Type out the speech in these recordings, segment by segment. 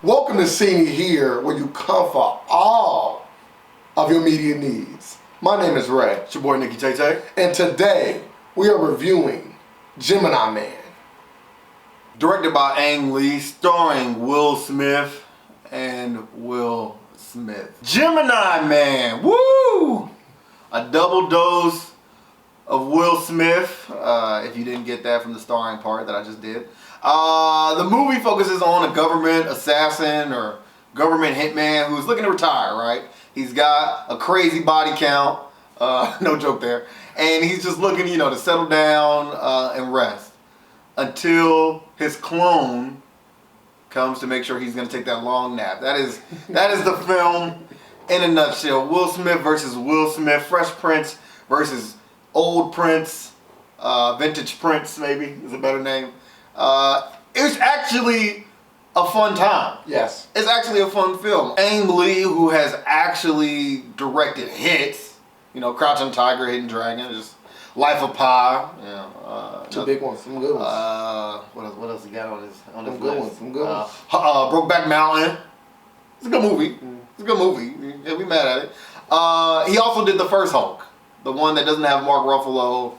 Welcome to See Me Here, where you come for all of your media needs. My name is Ray. It's your boy Nicky Tay. And today, we are reviewing Gemini Man. Directed by Ang Lee, starring Will Smith and Will Smith. Gemini Man, woo! A double dose of Will Smith, if you didn't get that from the starring part that I just did. The movie focuses on a government assassin or government hitman who's looking to retire, right? He's got a crazy body count, no joke there, and he's just looking, to settle down and rest until his clone comes to make sure he's going to take that long nap. That is the film in a nutshell. Will Smith versus Will Smith, Fresh Prince versus Old Prince, Vintage Prince maybe is a better name. It's actually a fun time. Yes. It's actually a fun film. Ang Lee, who has actually directed hits, Crouching Tiger, Hidden Dragon, just Life of Pi, Two big ones, some good ones. What else he got on his Some list? good ones, some good ones. Brokeback Mountain. It's a good movie. It's a good movie. Can't be mad at it. He also did the first Hulk, the one that doesn't have Mark Ruffalo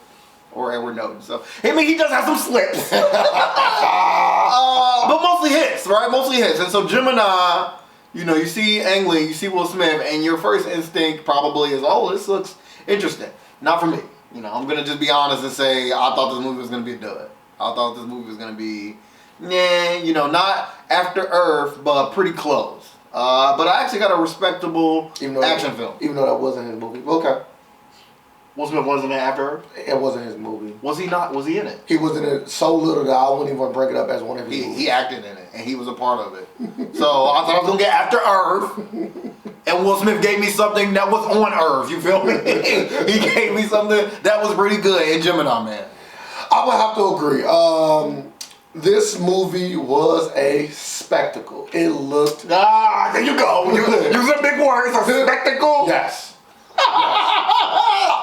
or Edward Norton. So, he does have some slips. But mostly hits, right? Mostly hits. And so Gemini, you see Ang Lee, you see Will Smith, and your first instinct probably is, oh, this looks interesting. Not for me. I'm going to just be honest and say I thought this movie was going to be a dud. I thought this movie was going to be, not After Earth, but pretty close. But I actually got a respectable action film. Even though that wasn't his movie. Okay. Will Smith wasn't in After Earth? It wasn't his movie. Was he not? Was he in it? He was in it so little that I wouldn't even break it up as one of his movies. He acted in it, and he was a part of it. So I thought I was going to get After Earth, and Will Smith gave me something that was on Earth, you feel me? He gave me something that was pretty good in Gemini Man. I would have to agree. This movie was a spectacle. It looked... There you go. Using big words, a spectacle? Yes.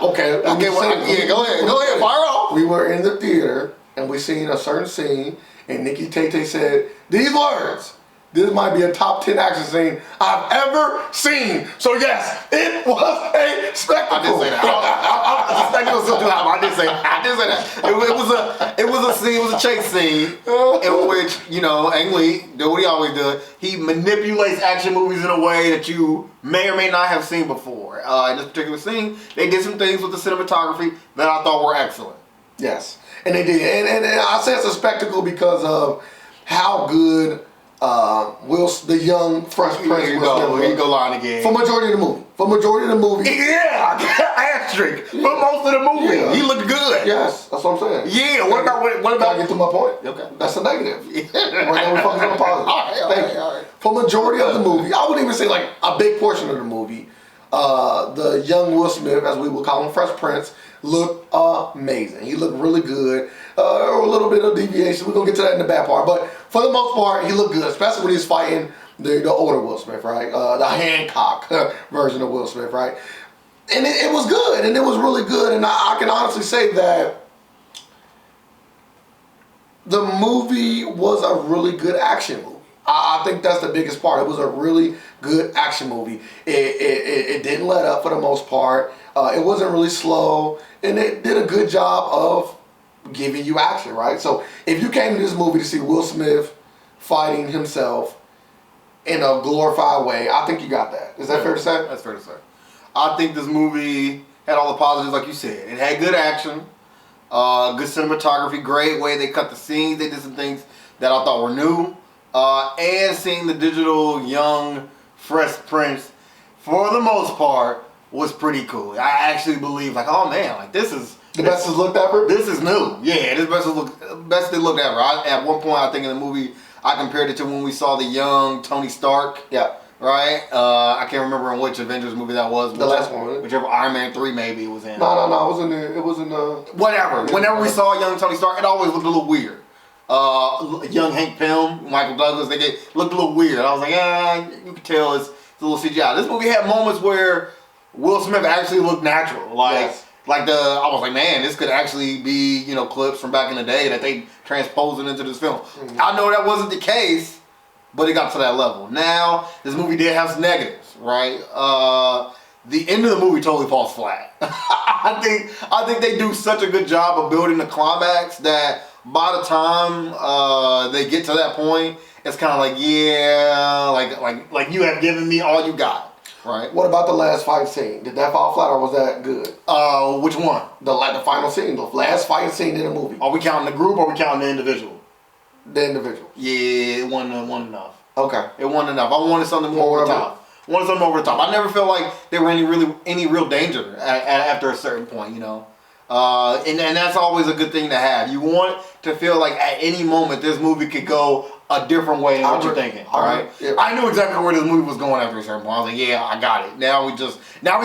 Okay, go ahead, fire off. We were in the theater and we seen a certain scene, and Nicky Tay said these words. This might be a top 10 action scene I've ever seen. So yes, it was a spectacle. I did say that. The spectacle was too high. I did say that. It was a chase scene in which Ang Lee did what he always does. He manipulates action movies in a way that you may or may not have seen before. In this particular scene, they did some things with the cinematography that I thought were excellent. Yes, and they did. And I say it's a spectacle because of how good the young Fresh Prince Here you go line again. For majority of the movie. Yeah, asterisk. For most of the movie, he looked good. Yes, that's what I'm saying. Yeah. What about? Can I get to my point? Okay. That's a negative. Right now we're focusing on the positive. Thank you. All right. For majority of the movie, I wouldn't even say like a big portion of the movie, the young Will Smith, as we would call him, Fresh Prince, looked amazing. He looked really good. A little bit of deviation. We're gonna get to that in the bad part, but for the most part, he looked good, especially when he's fighting the older Will Smith, right? The Hancock version of Will Smith, right? And it was good, and it was really good, and I can honestly say that the movie was a really good action movie. I think that's the biggest part. It was a really good action movie. It didn't let up for the most part. It wasn't really slow, and it did a good job of giving you action, right? So if you came to this movie to see Will Smith fighting himself in a glorified way, I think you got that. Is that fair to say? That's fair to say. I think this movie had all the positives, like you said. It had good action, good cinematography, great way they cut the scenes. They did some things that I thought were new. And seeing the digital young Fresh Prince, for the most part, was pretty cool. I actually believe, oh man, this is... The best has looked ever? This is new. Yeah, this best it looked ever. At one point, I think in the movie, I compared it to when we saw the young Tony Stark. Yeah. Right? I can't remember in which Avengers movie that was. The last one, right? Whichever Iron Man 3 maybe it was in. No. It was in Whatever. Whenever we saw young Tony Stark, it always looked a little weird. Young Hank Pym, Michael Douglas, looked a little weird. I was like, you could tell it's a little CGI. This movie had moments where Will Smith actually looked natural. Yes. I was like, man, this could actually be, clips from back in the day that they transposed it into this film. Mm-hmm. I know that wasn't the case, but it got to that level. Now, this movie did have some negatives, right? The end of the movie totally falls flat. I think they do such a good job of building the climax that by the time they get to that point, it's kind of like, yeah, like you have given me all you got. Right. What about the last fight scene? Did that fall flat or was that good? Which one? The final scene, the last fight scene in the movie. Are we counting the group or are we counting the individual? The individual. Yeah, it wasn't enough. Okay. It wasn't enough. I wanted something more over the top. Wanted something over the top. I never felt like they were any real danger after a certain point, you know. And that's always a good thing to have. You want to feel like at any moment this movie could go a different way than what you're thinking. All right. Yeah. I knew exactly where this movie was going after a certain point. I was like, yeah, I got it. Now we're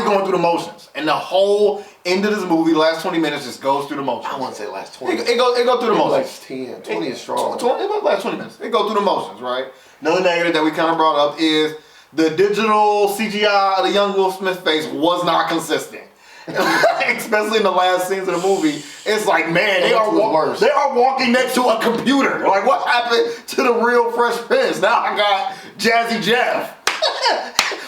going through the motions, and the whole end of this movie, last 20 minutes, just goes through the motions. I wouldn't say last 20. It goes through the motions. Like 10, 20 is strong. Last 20 minutes. It goes through the motions, right? Another negative that we kind of brought up is the digital CGI of the young Will Smith face was not consistent. Especially in the last scenes of the movie, it's like, man, they are walking next to a computer. Like, what happened to the real Fresh Prince? Now I got Jazzy Jeff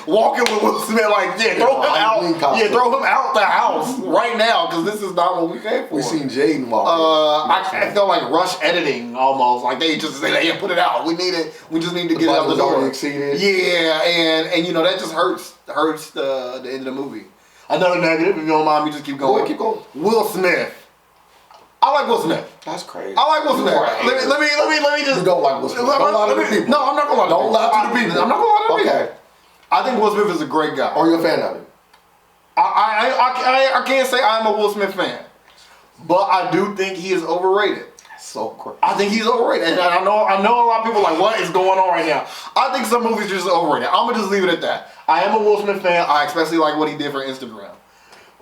walking with Will Smith like, yeah, throw him out. Yeah, throw him out the house right now because this is not what we came for. We seen Jaden walk. I felt like rush editing almost. Like they just say, yeah, put it out. We just need to get it out the door. Exceeded. Yeah, and you know that just hurts the end of the movie. Another negative, if you don't mind me, just keep going. Keep going. Will Smith. I like Will Smith. That's crazy. I like Will Smith. Let me just. You don't like Will Smith. Don't lie to the people. No, I'm not gonna lie. Don't lie to the people. I'm not gonna lie to the people. Okay. I think Will Smith is a great guy. Are you a fan of him? I can't say I'm a Will Smith fan, but I do think he is overrated. So crazy. I think he's overrated, and I know a lot of people are like, what is going on right now? I think some movies are just overrated. I'm gonna just leave it at that. I am a Will Smith fan. I especially like what he did for Instagram.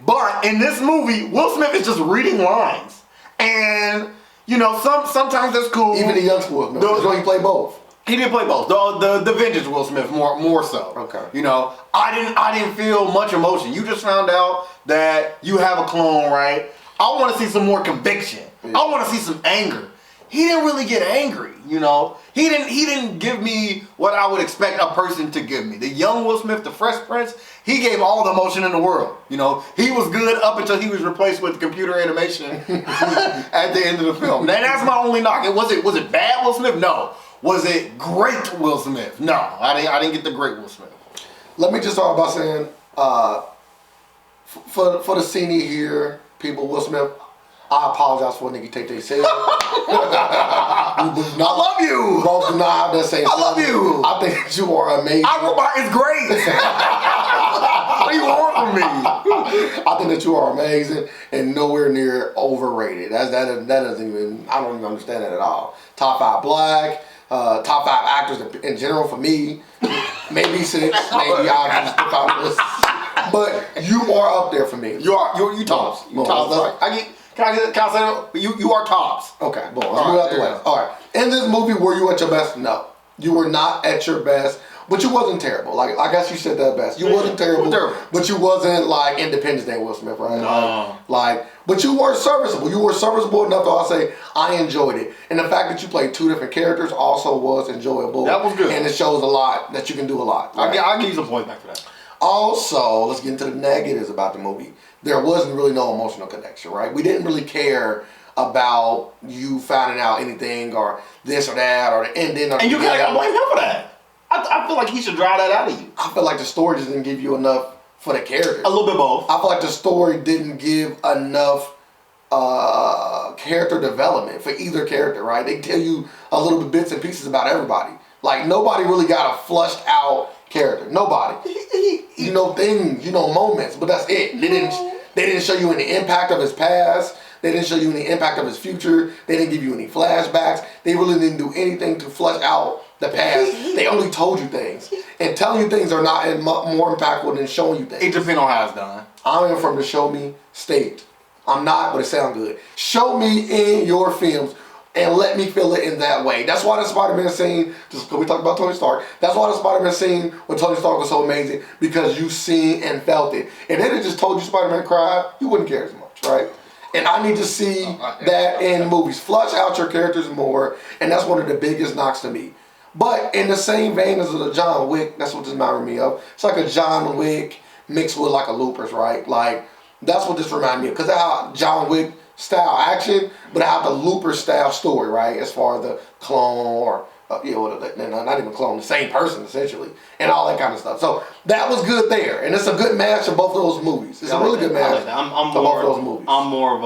But in this movie, Will Smith is just reading lines, and you know, sometimes that's cool. Even the young Will Smith. So he played both. He did play both. The vintage Will Smith more so. Okay. You know, I didn't feel much emotion. You just found out that you have a clone, right? I want to see some more conviction. Yeah. I want to see some anger. He didn't really get angry, you know. He didn't give me what I would expect a person to give me. The young Will Smith, the Fresh Prince, he gave all the emotion in the world. You know, he was good up until he was replaced with computer animation at the end of the film. Now that's my only knock. Was it bad Will Smith? No. Was it great Will Smith? No. I didn't get the great Will Smith. Let me just start by saying, for the senior here, people, Will Smith, I apologize for what nigga take they said. I love you. We both do not have that same. I love you. I think that you are amazing. iRobot is great. What do you want from me? I think that you are amazing and nowhere near overrated. That doesn't even. I don't even understand that at all. Top 5 black. Top 5 actors in general for me. Maybe 6. Maybe I'll just pick out this. But you are up there for me. You tops. You tops. Can I say that? You are tops. Okay, boom. Let's move out the way. All right. In this movie, were you at your best? No. You were not at your best, but you wasn't terrible. Like, I guess you said that best. You wasn't terrible, but you wasn't like Independence Day Will Smith, right? No. But you were serviceable. You were serviceable enough to I'll say, I enjoyed it. And the fact that you played 2 different characters also was enjoyable. That was good. And it shows a lot that you can do a lot. Right? I'll give you some points back for that. Also, let's get into the negatives about the movie. There wasn't really no emotional connection, right? We didn't really care about you finding out anything or this or that or the ending. And you kind of got to blame him for that. I feel like he should draw that out of you. I feel like the story just didn't give you enough for the characters. A little bit both. I feel like the story didn't give enough character development for either character, right? They tell you a little bit bits and pieces about everybody. Like, nobody really got a flushed out character. Nobody. You know things, you know moments, but that's it. They didn't show you any impact of his past. They didn't show you any impact of his future. They didn't give you any flashbacks. They really didn't do anything to flush out the past. They only told you things. And telling you things are not more impactful than showing you things. It depends on how it's done. I am from the show me state. I'm not, but it sounds good. Show me in your films and let me feel it in that way. That's why the Spider-Man scene, just because we talked about Tony Stark, that's why the Spider-Man scene with Tony Stark was so amazing, because you seen and felt it. If they had just told you Spider-Man cried, you wouldn't care as much, right? And I need to see that in movies. Flush out your characters more, and that's one of the biggest knocks to me. But in the same vein as the John Wick, that's what this reminded me of. It's like a John Wick mixed with like a Loopers, right? Like that's what this reminded me of. Because they have John Wick style action, but I have the Looper style story, right? As far as the clone or not even clone, the same person essentially, and all that kind of stuff. So that was good there, and it's a good match of both of those movies. It's a really good match. I'm for more both of those movies. I'm more of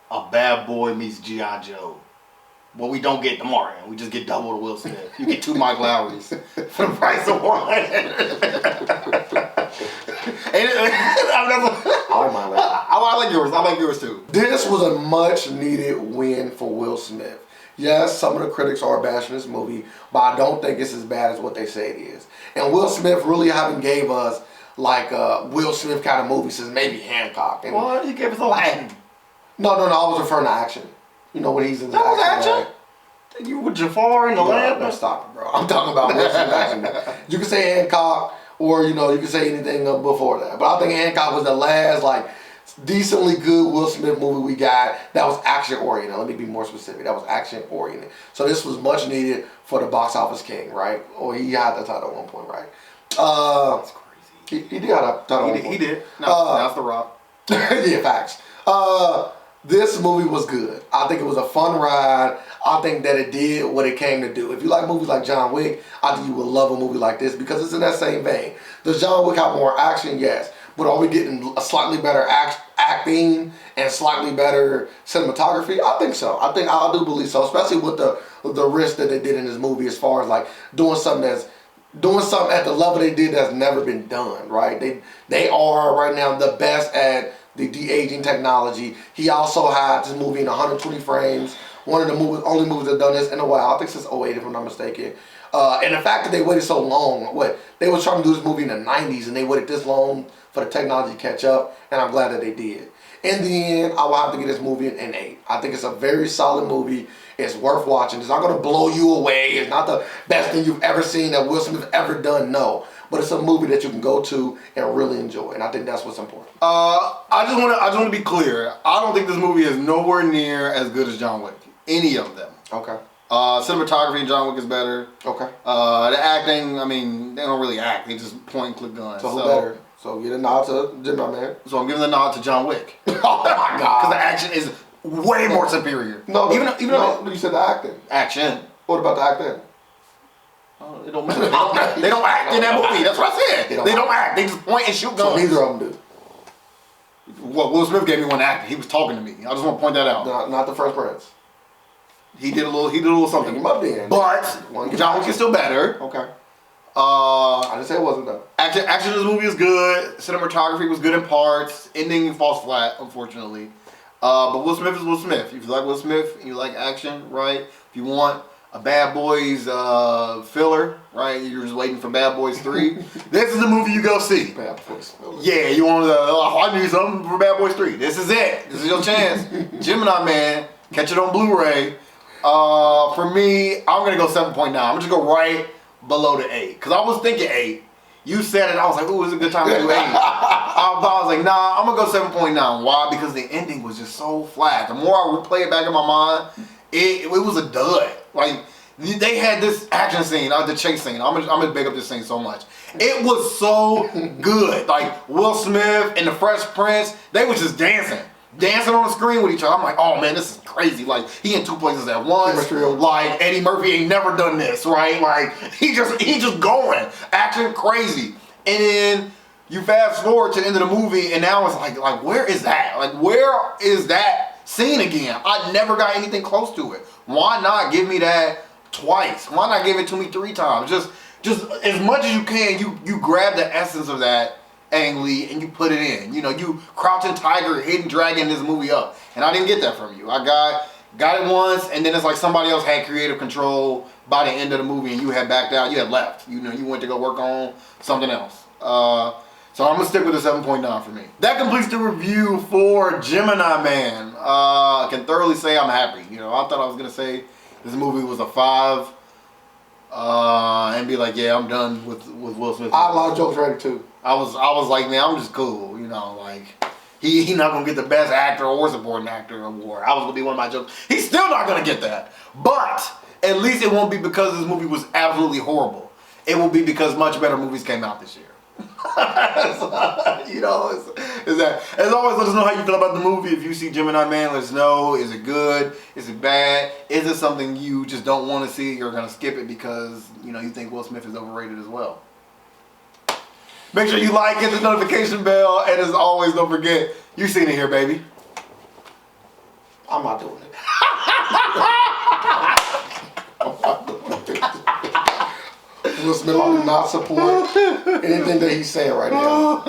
a Bad Boy meets G.I. Joe. Well, we don't get the Martin. We just get double the Will Smith. You get 2 Mike Lowrys for the price of 1. I like my Lowry. I like yours. I like yours too. This was a much needed win for Will Smith. Yes, some of the critics are bashing this movie, but I don't think it's as bad as what they say it is. And Will Smith really haven't gave us like a Will Smith kind of movie since maybe Hancock. And What? He gave us Aladdin. No, I was referring to action. You know when he's in the That was action. action? You with Jafar in the lab? No, stop it, bro. I'm talking about Will Smith action. You can say Hancock, or you can say anything before that. But I think Hancock was the last like decently good Will Smith movie we got that was action oriented. Let me be more specific. That was action oriented. So this was much needed for the box office king, right? Or he had the title at one point, right? That's crazy. He did have a title. He did. No, that's The Rock. Yeah, facts. This movie was good. I think it was a fun ride. I think that it did what it came to do. If you like movies like John Wick, I think you would love a movie like this because it's in that same vein. Does John Wick have more action? Yes. But are we getting a slightly better acting and slightly better cinematography? I think so. I do believe so, especially with the risk that they did in this movie as far as like doing something at the level they did that's never been done, right? They are right now the best at the de-aging technology. He also had this movie in 120 frames. One of the only movies that done this in a while. I think since 2008, if I'm not mistaken. And the fact that they waited so long, they were trying to do this movie in the 90s and they waited this long for the technology to catch up, and I'm glad that they did. In the end, I will have to give this movie an 8. I think it's a very solid movie. It's worth watching. It's not going to blow you away. It's not the best thing you've ever seen that Will Smith ever done, no. But it's a movie that you can go to and really enjoy, and I think that's what's important. I just want to be clear. I don't think this movie is nowhere near as good as John Wick. Any of them. Okay. Cinematography in John Wick is better. Okay. The acting, I mean, they don't really act. They just point and click guns. So who better? So get a nod to Gemini Man. So I'm giving the nod to John Wick. Oh my God. Because the action is way more superior. No, even though you said the acting. Action. What about the acting? It don't matter. They don't act in that movie. That's what I said. They don't act. They just point and shoot guns. So neither of them do. Well, Will Smith gave me one act. He was talking to me. I just want to point that out. Not the Fresh Prince. He did a little something. He might be in. But John Wick is still better. Okay. I didn't say it wasn't though. Action in this movie is good. Cinematography was good in parts. Ending falls flat, unfortunately. But Will Smith is Will Smith. If you like Will Smith and you like action, right? If you want a Bad Boys filler, right? You're just waiting for Bad Boys 3. This is the movie you go see. Bad Boys filler. Yeah, you want I need something for Bad Boys 3. This is it. This is your chance. Gemini Man, catch it on Blu-ray. For me, I'm gonna go 7.9. I'm gonna just go right below the 8. Because I was thinking 8. You said it, I was like, ooh, it's a good time to do 8. I was like, nah, I'm gonna go 7.9. Why? Because the ending was just so flat. The more I replay it back in my mind, it was a dud. Like, they had this action scene, the chase scene. I'm gonna big up this scene so much. It was so good. Like, Will Smith and the Fresh Prince, they was just dancing on the screen with each other. I'm like, oh man, this is crazy. Like, he in 2 places at once. Like, Eddie Murphy ain't never done this, right? Like, he just going. Action crazy. And then you fast forward to the end of the movie, and now it's like where is that? Like, where is that scene again? I never got anything close to it. Why not give me that twice? Why not give it to me 3 times? Just as much as you can, you grab the essence of that Ang Lee and you put it in. You know, you Crouching Tiger, Hidden Dragon this movie up. And I didn't get that from you. I got it once, and then it's like somebody else had creative control by the end of the movie and you had backed out, you had left. You know, you went to go work on something else. So I'm gonna stick with a 7.9 for me. That completes the review for Gemini Man. I can thoroughly say I'm happy. You know, I thought I was gonna say this movie was a 5. And be like, yeah, I'm done with Will Smith. I have a lot of jokes ready too. I was like, man, I'm just cool, you know, like he not gonna get the best actor or supporting actor award. I was gonna be one of my jokes. He's still not gonna get that. But at least it won't be because this movie was absolutely horrible. It will be because much better movies came out this year. You know, is that as always, let us know how you feel about the movie. If you see Gemini Man, let us know. Is it good? Is it bad? Is it something you just don't want to see? You're gonna skip it because you know you think Will Smith is overrated as well. Make sure you like, hit the notification bell, and as always, don't forget, you seen it here, baby. I'm not doing it. I'm not doing it. Will Smith, I do not support anything that he's saying right now.